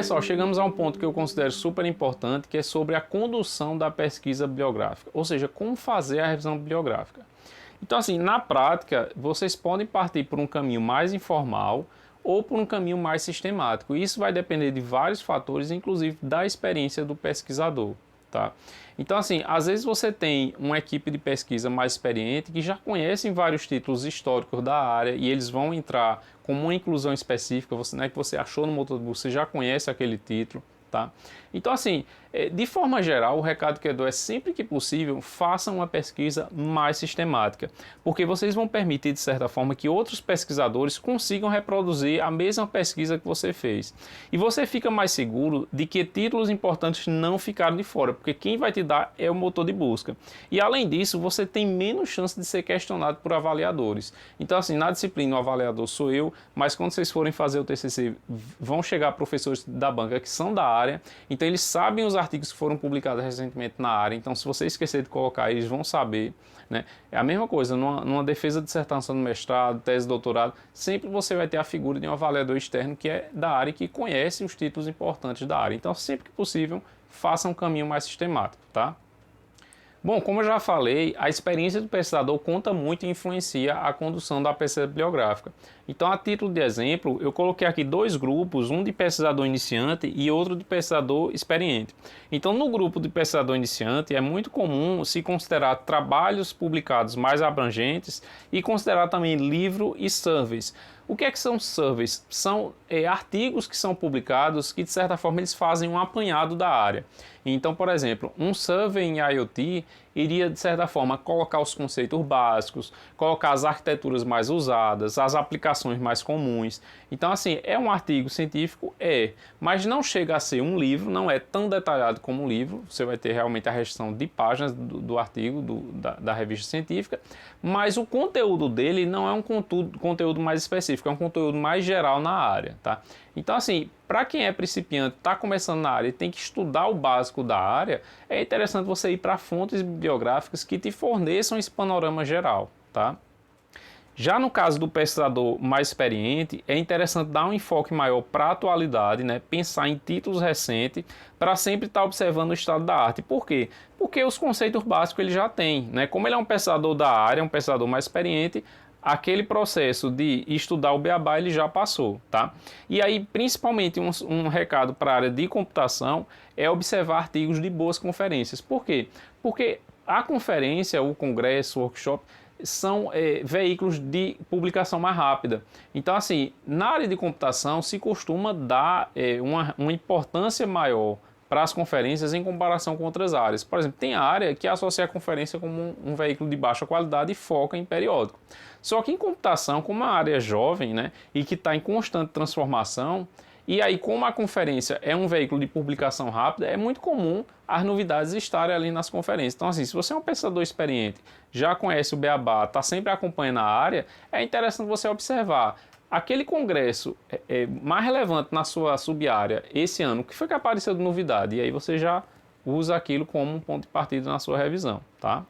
pessoal, chegamos a um ponto que eu considero super importante, que é sobre a condução da pesquisa bibliográfica, ou seja, como fazer a revisão bibliográfica. Então, assim, na prática, vocês podem partir por um caminho mais informal ou por um caminho mais sistemático. Isso vai depender de vários fatores, inclusive da experiência do pesquisador, tá? Então, assim, às vezes você tem uma equipe de pesquisa mais experiente que já conhecem vários títulos históricos da área e eles vão entrar com uma inclusão específica, você, né, que você achou no motor de busca, você já conhece aquele título, tá? Então, assim, de forma geral, o recado que eu dou é sempre que possível, façam uma pesquisa mais sistemática, porque vocês vão permitir, de certa forma, que outros pesquisadores consigam reproduzir a mesma pesquisa que você fez. E você fica mais seguro de que títulos importantes não ficaram de fora, porque quem vai te dar é o motor de busca. E, além disso, você tem menos chance de ser questionado por avaliadores. Então, assim, na disciplina o avaliador sou eu, mas quando vocês forem fazer o TCC, vão chegar professores da banca que são da área, então eles sabem os artigos que foram publicados recentemente na área, então se você esquecer de colocar, eles vão saber, né? É a mesma coisa, numa defesa de dissertação do mestrado, tese de doutorado, sempre você vai ter a figura de um avaliador externo que é da área e que conhece os títulos importantes da área. Então, sempre que possível, faça um caminho mais sistemático, tá? Bom, como eu já falei, a experiência do pesquisador conta muito e influencia a condução da pesquisa bibliográfica. Então, a título de exemplo, eu coloquei aqui dois grupos, um de pesquisador iniciante e outro de pesquisador experiente. Então, no grupo de pesquisador iniciante, é muito comum se considerar trabalhos publicados mais abrangentes e considerar também livro e surveys. O que é que são surveys? São artigos que são publicados que, de certa forma, eles fazem um apanhado da área. Então, por exemplo, um survey em IoT iria, de certa forma, colocar os conceitos básicos, colocar as arquiteturas mais usadas, as aplicações mais comuns. Então, assim, é um artigo científico? Mas não chega a ser um livro, não é tão detalhado como um livro, você vai ter realmente a restrição de páginas do artigo, da revista científica, mas o conteúdo dele não é um conteúdo mais específico, é um conteúdo mais geral na área, tá? Então, assim, para quem é principiante, está começando na área e tem que estudar o básico da área, é interessante você ir para fontes bibliográficas que te forneçam esse panorama geral, tá? Já no caso do pesquisador mais experiente, é interessante dar um enfoque maior para a atualidade, né? Pensar em títulos recentes, para sempre estar observando o estado da arte. Por quê? Porque os conceitos básicos ele já tem, né? Como ele é um pesquisador da área, um pesquisador mais experiente, aquele processo de estudar o beabá ele já passou, tá? E aí, principalmente, um recado para a área de computação é observar artigos de boas conferências. Por quê? Porque a conferência, o congresso, o workshop, são veículos de publicação mais rápida. Então, assim, na área de computação se costuma dar uma importância maior para as conferências em comparação com outras áreas. Por exemplo, tem área que associa a conferência como um veículo de baixa qualidade e foca em periódico. Só que em computação, como a área é jovem, né, e que está em constante transformação, e aí como a conferência é um veículo de publicação rápida, é muito comum as novidades estarem ali nas conferências. Então, assim, se você é um pesquisador experiente, já conhece o beabá, está sempre acompanhando a área, é interessante você observar aquele congresso mais relevante na sua sub-área esse ano, o que foi que apareceu de novidade, e aí você já usa aquilo como um ponto de partida na sua revisão, tá?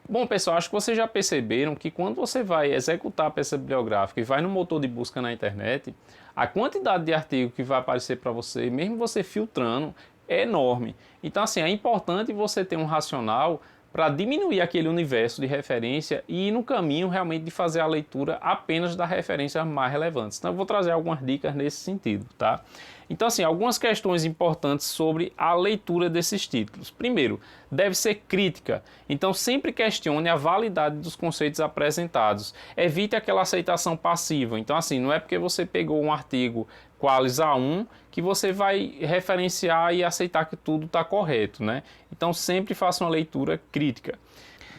Bom, pessoal, acho que vocês já perceberam que quando você vai executar a pesquisa bibliográfica e vai no motor de busca na internet, a quantidade de artigo que vai aparecer para você, mesmo você filtrando, é enorme. Então, assim, é importante você ter um racional para diminuir aquele universo de referência e ir no caminho realmente de fazer a leitura apenas das referências mais relevantes. Então eu vou trazer algumas dicas nesse sentido, tá? Então, assim, algumas questões importantes sobre a leitura desses títulos. Primeiro, deve ser crítica. Então, sempre questione a validade dos conceitos apresentados. Evite aquela aceitação passiva. Então, assim, não é porque você pegou um artigo Qualis A1 que você vai referenciar e aceitar que tudo está correto, né? Então, sempre faça uma leitura crítica.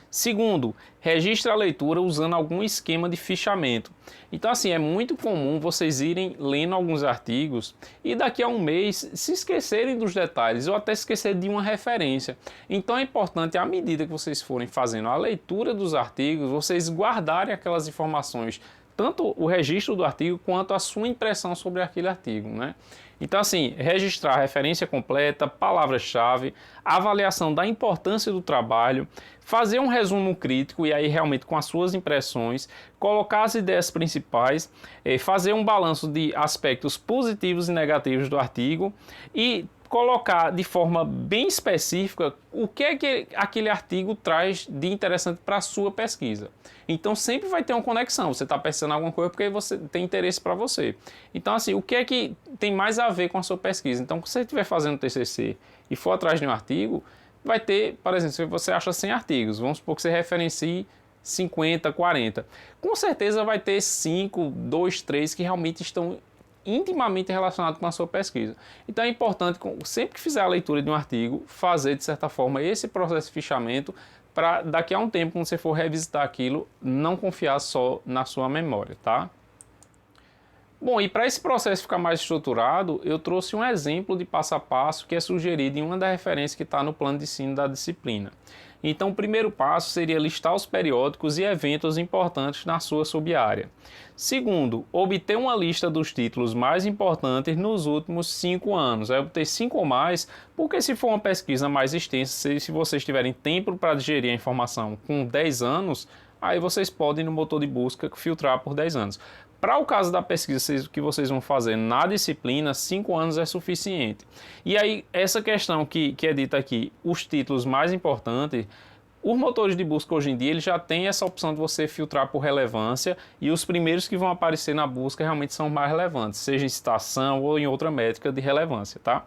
Segundo, registre a leitura usando algum esquema de fichamento. Então, assim, é muito comum vocês irem lendo alguns artigos e daqui a um mês se esquecerem dos detalhes ou até esquecer de uma referência. Então é importante, à medida que vocês forem fazendo a leitura dos artigos, vocês guardarem aquelas informações tanto o registro do artigo quanto a sua impressão sobre aquele artigo, né? Então, assim, registrar a referência completa, palavras-chave, avaliação da importância do trabalho, fazer um resumo crítico e aí realmente com as suas impressões, colocar as ideias principais, fazer um balanço de aspectos positivos e negativos do artigo e colocar de forma bem específica o que é que aquele artigo traz de interessante para a sua pesquisa. Então sempre vai ter uma conexão, você está pesquisando alguma coisa porque você tem interesse para você. Então assim, o que é que tem mais a ver com a sua pesquisa? Então se você estiver fazendo TCC e for atrás de um artigo, vai ter, por exemplo, se você acha 100 artigos, vamos supor que você referencie 50, 40. Com certeza vai ter 5, 2, 3 que realmente estão intimamente relacionado com a sua pesquisa. Então é importante, sempre que fizer a leitura de um artigo, fazer de certa forma esse processo de fichamento para daqui a um tempo, quando você for revisitar aquilo, não confiar só na sua memória, tá? Bom, e para esse processo ficar mais estruturado, eu trouxe um exemplo de passo a passo que é sugerido em uma das referências que está no plano de ensino da disciplina. Então, o primeiro passo seria listar os periódicos e eventos importantes na sua sub-área. Segundo, obter uma lista dos títulos mais importantes nos últimos 5 anos. Aí obter 5 ou mais, porque se for uma pesquisa mais extensa, se vocês tiverem tempo para digerir a informação com 10 anos, aí vocês podem no motor de busca filtrar por 10 anos. Para o caso da pesquisa que vocês vão fazer na disciplina, 5 anos é suficiente. E aí, essa questão que é dita aqui, os títulos mais importantes, os motores de busca hoje em dia eles já têm essa opção de você filtrar por relevância e os primeiros que vão aparecer na busca realmente são mais relevantes, seja em citação ou em outra métrica de relevância, tá?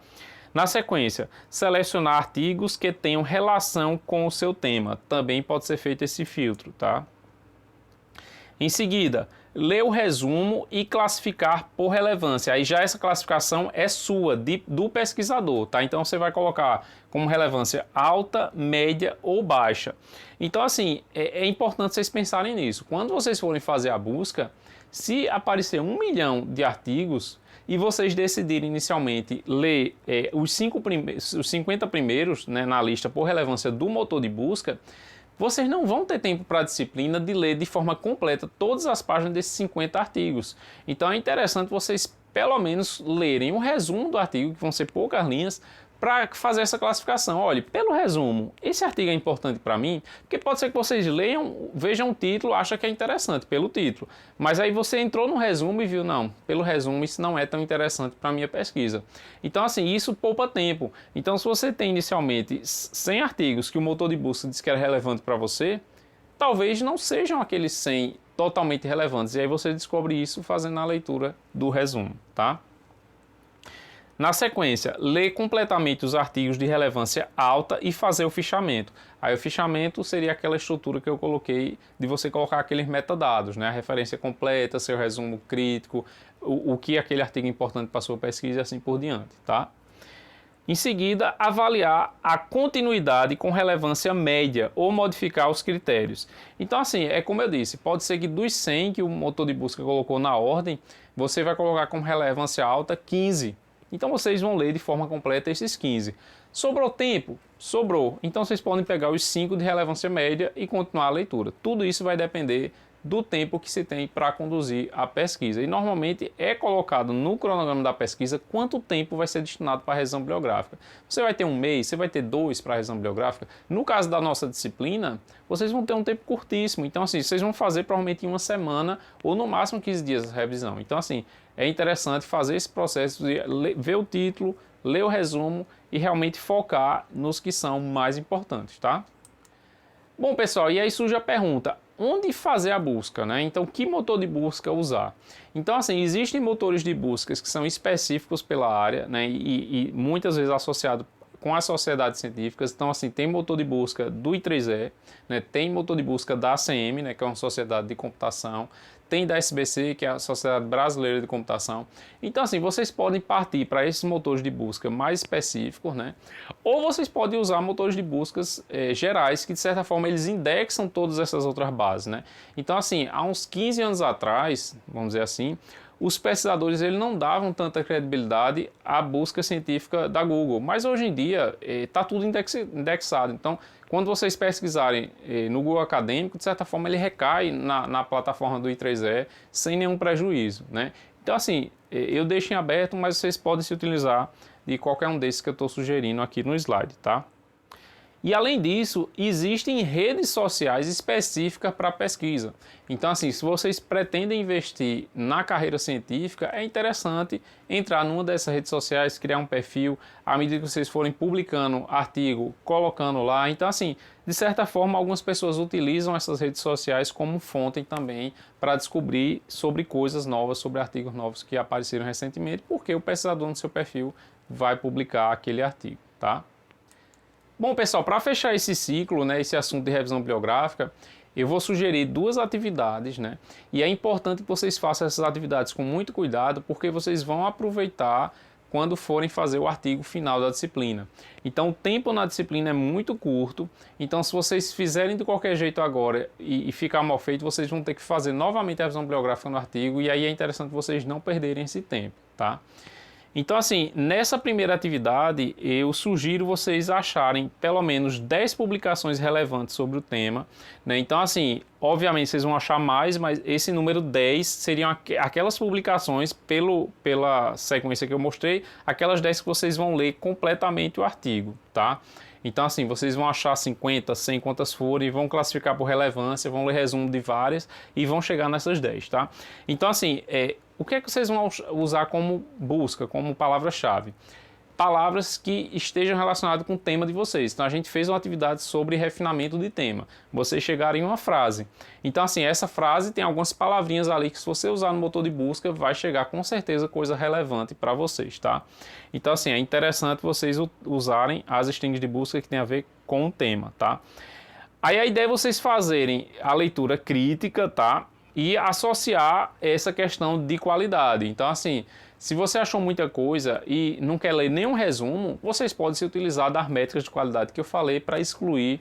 Na sequência, selecionar artigos que tenham relação com o seu tema. Também pode ser feito esse filtro, tá? Em seguida, ler o resumo e classificar por relevância. Aí já essa classificação é sua, do pesquisador, tá? Então você vai colocar como relevância alta, média ou baixa. Então assim, é importante vocês pensarem nisso. Quando vocês forem fazer a busca, se aparecer 1 milhão de artigos e vocês decidirem inicialmente ler os 50 primeiros, né, na lista por relevância do motor de busca, vocês não vão ter tempo para a disciplina de ler de forma completa todas as páginas desses 50 artigos. Então é interessante vocês pelo menos lerem um resumo do artigo, que vão ser poucas linhas, para fazer essa classificação. Olha, pelo resumo, esse artigo é importante para mim, porque pode ser que vocês leiam, vejam o título, acham que é interessante pelo título, mas aí você entrou no resumo e viu, não, pelo resumo isso não é tão interessante para a minha pesquisa. Então assim, isso poupa tempo. Então se você tem inicialmente 100 artigos que o motor de busca diz que era relevante para você, talvez não sejam aqueles 100 totalmente relevantes, e aí você descobre isso fazendo a leitura do resumo, tá? Na sequência, ler completamente os artigos de relevância alta e fazer o fichamento. Aí o fichamento seria aquela estrutura que eu coloquei de você colocar aqueles metadados, né? A referência completa, seu resumo crítico, o que aquele artigo é importante para a sua pesquisa e assim por diante, tá? Em seguida, avaliar a continuidade com relevância média ou modificar os critérios. Então assim, é como eu disse, pode ser que dos 100 que o motor de busca colocou na ordem, você vai colocar como relevância alta 15. Então vocês vão ler de forma completa esses 15. Sobrou tempo? Sobrou. Então vocês podem pegar os 5 de relevância média e continuar a leitura. Tudo isso vai depender do tempo que se tem para conduzir a pesquisa. E normalmente é colocado no cronograma da pesquisa quanto tempo vai ser destinado para a revisão bibliográfica. Você vai ter 1 mês, você vai ter 2 para a revisão bibliográfica. No caso da nossa disciplina, vocês vão ter um tempo curtíssimo. Então assim, vocês vão fazer provavelmente em 1 semana ou no máximo 15 dias de revisão. Então assim, é interessante fazer esse processo de ver o título, ler o resumo e realmente focar nos que são mais importantes, tá? Bom, pessoal, e aí surge a pergunta, onde fazer a busca, né? Então, que motor de busca usar? Então, assim, existem motores de buscas que são específicos pela área, né? E muitas vezes associado com as sociedades científicas. Então, assim, tem motor de busca do I3E, né? Tem motor de busca da ACM, né? Que é uma sociedade de computação. Tem da SBC, que é a Sociedade Brasileira de Computação. Então, assim, vocês podem partir para esses motores de busca mais específicos, né? Ou vocês podem usar motores de buscas gerais, que de certa forma eles indexam todas essas outras bases, né? Então, assim, há uns 15 anos atrás, vamos dizer assim, os pesquisadores eles não davam tanta credibilidade à busca científica da Google, mas hoje em dia está tudo indexado. Então, quando vocês pesquisarem no Google Acadêmico, de certa forma ele recai na plataforma do I3E sem nenhum prejuízo, né? Então, assim, eu deixo em aberto, mas vocês podem se utilizar de qualquer um desses que eu estou sugerindo aqui no slide, tá? E além disso, existem redes sociais específicas para pesquisa. Então, assim, se vocês pretendem investir na carreira científica, é interessante entrar numa dessas redes sociais, criar um perfil, à medida que vocês forem publicando artigo, colocando lá. Então, assim, de certa forma, algumas pessoas utilizam essas redes sociais como fonte também para descobrir sobre coisas novas, sobre artigos novos que apareceram recentemente, porque o pesquisador no seu perfil vai publicar aquele artigo, tá? Bom, pessoal, para fechar esse ciclo, né, esse assunto de revisão bibliográfica, eu vou sugerir duas atividades, né? E é importante que vocês façam essas atividades com muito cuidado, porque vocês vão aproveitar quando forem fazer o artigo final da disciplina. Então, o tempo na disciplina é muito curto, então se vocês fizerem de qualquer jeito agora e ficar mal feito, vocês vão ter que fazer novamente a revisão bibliográfica no artigo, e aí é interessante vocês não perderem esse tempo, tá? Então, assim, nessa primeira atividade, eu sugiro vocês acharem pelo menos 10 publicações relevantes sobre o tema, né? Então, assim, obviamente vocês vão achar mais, mas esse número 10 seriam aquelas publicações, pela sequência que eu mostrei, aquelas 10 que vocês vão ler completamente o artigo, tá? Então, assim, vocês vão achar 50, 100, quantas forem, vão classificar por relevância, vão ler resumo de várias e vão chegar nessas 10, tá? Então, assim, o que é que vocês vão usar como busca, como palavra-chave? Palavras que estejam relacionadas com o tema de vocês. Então, a gente fez uma atividade sobre refinamento de tema. Vocês chegaram em uma frase. Então, assim, essa frase tem algumas palavrinhas ali que se você usar no motor de busca, vai chegar com certeza coisa relevante para vocês, tá? Então, assim, é interessante vocês usarem as strings de busca que tem a ver com o tema, tá? Aí a ideia é vocês fazerem a leitura crítica, tá? E associar essa questão de qualidade. Então, assim, se você achou muita coisa e não quer ler nenhum resumo, vocês podem se utilizar das métricas de qualidade que eu falei para excluir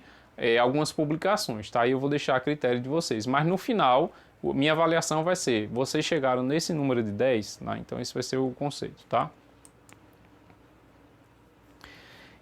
algumas publicações, tá? E eu vou deixar a critério de vocês. Mas no final, minha avaliação vai ser, vocês chegaram nesse número de 10, né? Então esse vai ser o conceito, tá?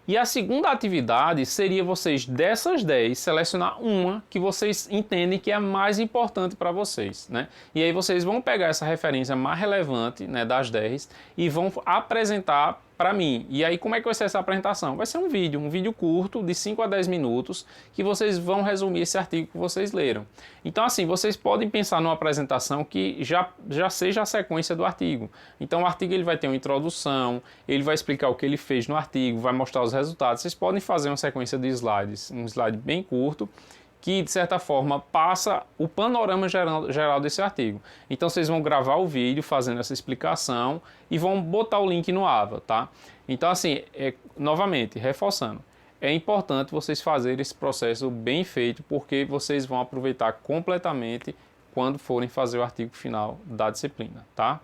E a segunda atividade seria vocês, dessas 10, selecionar uma que vocês entendem que é a mais importante para vocês, né? E aí vocês vão pegar essa referência mais relevante, né, das 10 e vão apresentar para mim. E aí como é que vai ser essa apresentação? Vai ser um vídeo curto de 5 a 10 minutos que vocês vão resumir esse artigo que vocês leram. Então assim, vocês podem pensar numa apresentação que já seja a sequência do artigo. Então o artigo ele vai ter uma introdução, ele vai explicar o que ele fez no artigo, vai mostrar os resultados. Vocês podem fazer uma sequência de slides, um slide bem curto, que de certa forma passa o panorama geral desse artigo. Então vocês vão gravar o vídeo fazendo essa explicação e vão botar o link no AVA, tá? Então assim, novamente, reforçando, é importante vocês fazerem esse processo bem feito, porque vocês vão aproveitar completamente quando forem fazer o artigo final da disciplina, tá?